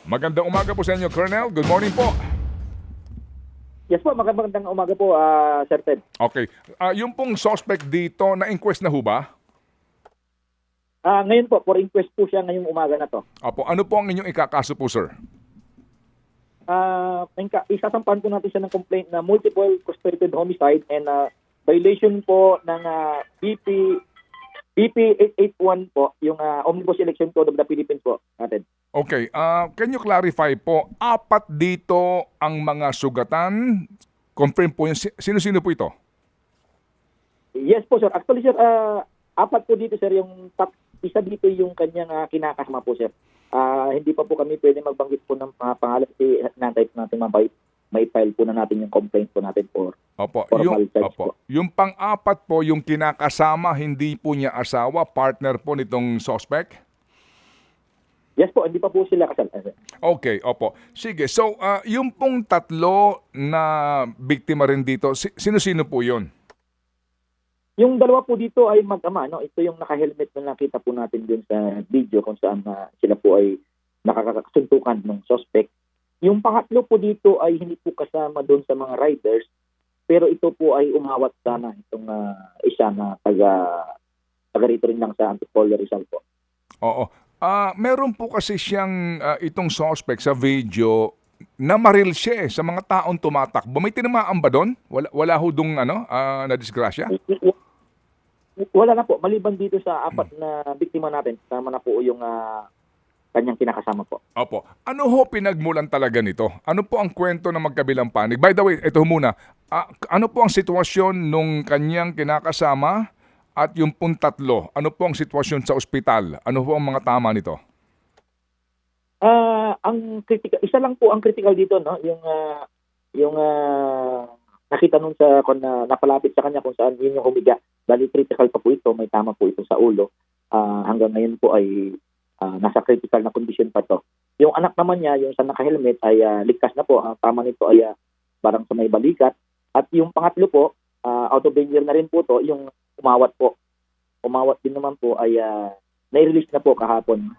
Magandang umaga po sa inyo, Colonel. Good morning po. Yes po, magandang umaga po, Sir Ted. Okay. Yung pong suspect dito, na-inquest na ho ba? Ngayon po, for inquest po siya ngayong umaga na to. Opo. Ano po ang inyong ikakaso po, sir? Isasampahan po natin siya ng complaint na multiple conspirated homicide and violation po ng BP 881 po, yung Omnibus Election Code of the Philippines po natin. Okay. Can you clarify po, apat dito ang mga sugatan? Confirm po yung sino-sino po ito? Yes po, sir. Actually, sir, apat po dito, sir, yung top, isa dito yung kanyang kinakasama po, sir. Hindi pa po kami pwede magbanggit po ng pangalan kasi nantay po natin may file po na natin yung complaint po natin for formal charge po. Yung pang-apat po, yung kinakasama, hindi po niya asawa, partner po nitong suspect? Yes po, hindi pa po sila kasal. Okay, opo. Sige, so yung pong tatlo na biktima rin dito, sino-sino po yun? Yung dalawa po dito ay mag-ama, no? Ito yung naka-helmet na nakita po natin dun sa video kung saan sila po ay nakakasuntukan ng suspect. Yung pangatlo po dito ay hindi po kasama doon sa mga riders, pero ito po ay umawat sana itong isa na taga rito rin lang sa Antipolo Rizal po. Oo. Meron po kasi siyang itong suspect sa video na maril siya sa mga taong tumatakbo. May tinamaan ba doon? Wala ho dong na disgrasya? Wala na po. Maliban dito sa apat na biktima natin, tama na po yung kanyang kinakasama po. Opo. Ano ho pinagmulan talaga nito? Ano po ang kwento ng magkabilang panig? By the way, ito muna. Ano po ang sitwasyon nung kanyang kinakasama at yung pong tatlo? Ano po ang sitwasyon sa ospital? Ano po ang mga tama nito? Ang critical, isa lang po ang critical dito, no? Yung nakita nun sa kung napalapit sa kanya kung saan yun yung humiga. Dahil critical pa po ito, may tama po ito sa ulo. Hanggang ngayon po ay nasa critical na condition pa to. Yung anak naman niya, yung sa naka-helmet ay ligtas na po. Ang tama nito ay parang sa may balikat. At yung pangatlo po, out of danger na rin po to, yung umawat po. Umawat din naman po ay nai-release na po kahapon.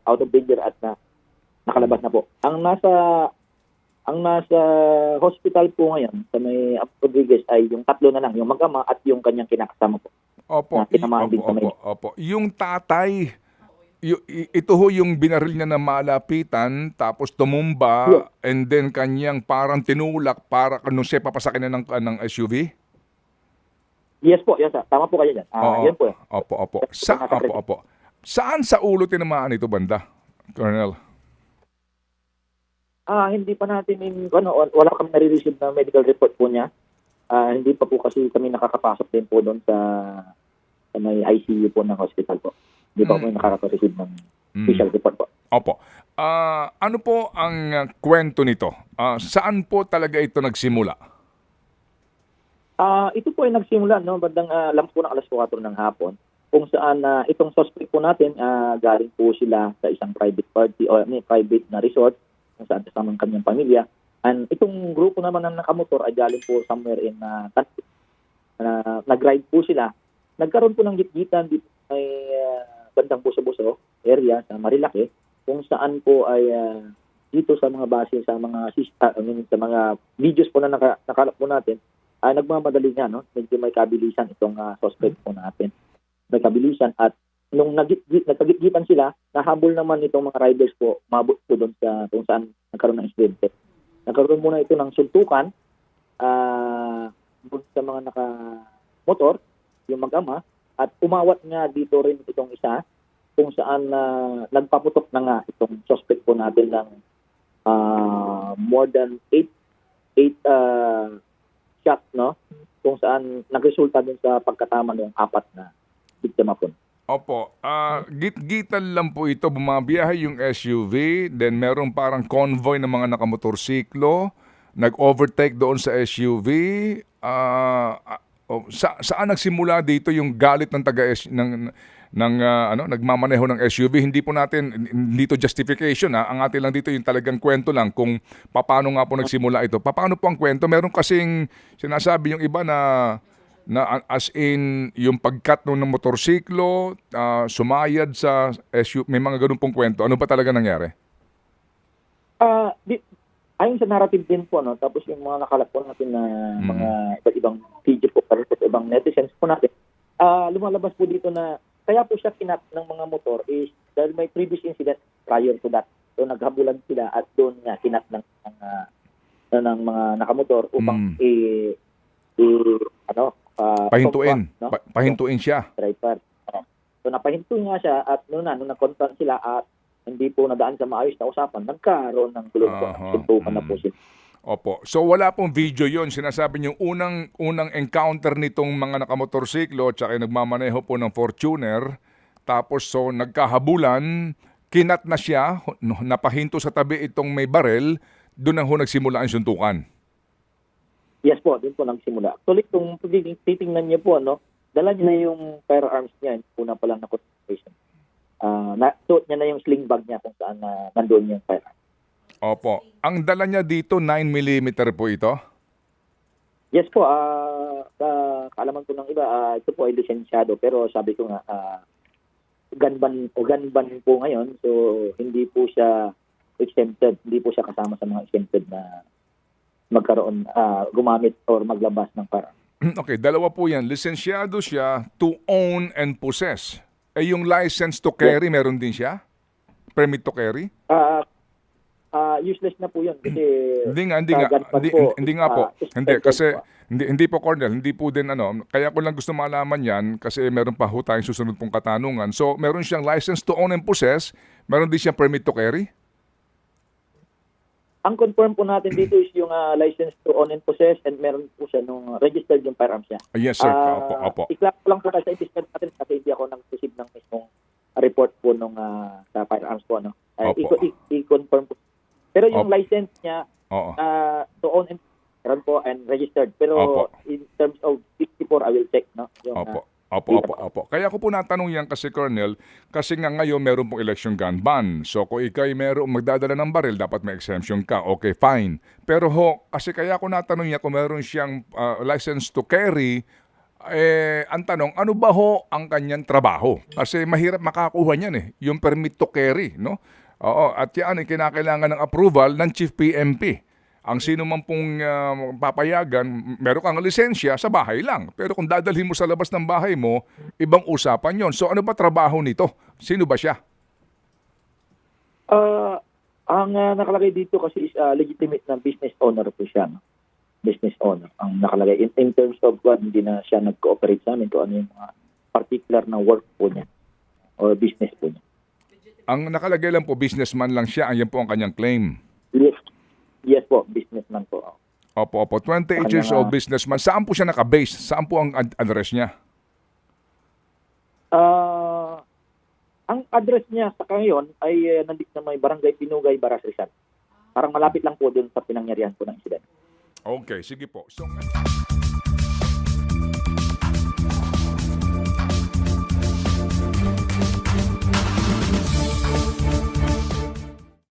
Out of danger at nakalabas na po. Ang nasa hospital po ngayon sa may Rodriguez ay yung tatlo na lang, yung mag-ama at yung kanyang kinakasama po. Opo. Opo. Yung tatay, ito ho yung binaril niya na malapitan tapos tumumba and then kanyang parang tinulak para kung siya papasakin na ng SUV? Yes po, yes. Tama po kayo dyan. Yan po. Opo. Saan sa ulo tinamaan ito, banda, Colonel? Hindi pa natin, wala kami nare-receive na medical report po niya. Hindi pa po kasi kami nakakapasok din po doon sa may ICU po ng hospital po. Hindi pa kami nakaka-receive ng official report po. Opo. Ano po ang kwento nito? Saan po talaga ito nagsimula? Ito po ay nagsimula, no, bandang lampas po ng alas 4 ng hapon, kung saan itong suspect po natin, galing po sila sa isang private party o private na resort kung saan kasama ang kanyang pamilya. And itong grupo naman ng nakamotor ay galing po somewhere in Tansi. Nag-ride po sila. Nagkaroon po ng gitgitan dito may bandang Buso-Buso area sa Marilake, kung saan po ay dito sa mga base sa mga sa mga videos po na nakalap po natin, nagmamadali nga, no? Medyo may kabilisan itong suspect po natin. May kabilisan at nung nagkagitgitan sila, nahabol naman itong mga riders po, mabot po doon sa kung saan nagkaroon ng incident. Nagkaroon muna ito ng suntukan doon sa mga nakamotor, yung mag-ama, at umawat nga dito rin itong isa kung saan nagpaputok na nga itong suspect po natin ng more than 8 shots, no? Kung saan nagresulta din sa pagkatama ng apat na biktima po. Opo. Git-gitan lang po ito. Bumabiyahe yung SUV, then meron parang convoy ng mga nakamotorsiklo, nag-overtake doon sa SUV. Saan nagsimula dito yung galit ng nagmamaneho ng SUV? Hindi po natin dito justification, ha. Ang atin lang dito yung talagang kwento lang kung paano nga po nagsimula ito. Paano po ang kwento? Meron kasing sinasabi yung iba na as in yung pagkat ng motorsiklo, sumayad sa SUV, may mga ganun pong kwento. Ano ba talaga nangyari? Ayon sa narrative din po, no, tapos yung mga nakalap po natin na mga iba't ibang video po, pero po sa ibang netizens po natin, lumalabas po dito na kaya po siya kinat ng mga motor is dahil may previous incident prior to that. So naghabulan sila at doon nga kinat ng mga nakamotor upang Pahintuin. confront, no? Pahintuin siya. Driver. So napahinto nga siya at nung nag-confront sila at hindi po nadaan sa maayos na usapan, nagkaroon ng gulo po. Sintukan na po sila. Opo. So wala pong video yon. Sinasabi niyo unang encounter nitong mga nakamotorsiklo at nagmamaneho po ng Fortuner. Tapos so nagkahabulan, kinat na siya, napahinto sa tabi itong may barel, doon na ho nagsimula ang suntukan. Yes po, doon po nagsimula. Actually, kung titingnan niyo po, dala niya na yung firearms niya, una pa lang na concentration. Suot niya na yung sling bag niya kung saan nandoon yung firearms. Opo. Ang dala niya dito, 9mm po ito? Yes po, kaalaman ko ng iba, ito po ay lisensyado, pero sabi ko nga, gun ban po ngayon, so hindi po siya exempted, hindi po siya kasama sa mga exempted na magkaroon, gumamit or maglabas ng firearms. Okay, dalawa po yan. Lisensyado siya to own and possess. Yung license to carry, meron din siya? Permit to carry? Useless na po yun kasi hindi nga po. Hindi po, Colonel, hindi po din kaya ko lang gusto malaman yan kasi meron pa ho tayong susunod pong katanungan. So, meron siyang license to own and possess, meron din siyang permit to carry? Ang confirm po natin dito is yung license to own and possess and meron po siya nung registered yung firearms niya. Yes, sir. Opo. I-clap ko lang po kasi sa investigate natin kasi hindi ako nag-receive ng mismong report po nung sa firearms po. I-confirm po. Pero yung license niya to own and meron po and registered. Pero in terms of 54, I will check. Yung, Opo. Kaya ko po natanong yan kasi, Colonel, kasi nga ngayon meron pong election gun ban. So kung ikay meron magdadala ng baril, dapat may exemption ka. Okay, fine. Pero kasi kaya ko natanong yan kung meron siyang license to carry, ang tanong, ano ba ang kanyang trabaho? Kasi mahirap makakuha niyan yung permit to carry, no? Oo, at yan ay kinakailangan ng approval ng Chief PMP. Ang sino man pong papayagan, meron kang lisensya sa bahay lang. Pero kung dadalhin mo sa labas ng bahay mo, ibang usapan yon. So ano ba trabaho nito? Sino ba siya? Ang nakalagay dito kasi is legitimate na business owner po siya. No? Business owner ang nakalagay. In terms of hindi na siya nag-cooperate sa amin kung ano yung mga particular na work po niya or business po niya. Ang nakalagay lang po, businessman lang siya. Ayan po ang kanyang claim. Yes po, businessman po. Opo. 28 years old businessman. Saan po siya naka-base? Saan po ang address niya? Ang address niya sa ngayon ay nandito sa may Barangay Pinugay, Baras Rizal. Parang malapit lang po dun sa pinangyarihan po ng incident. Okay, sige po. So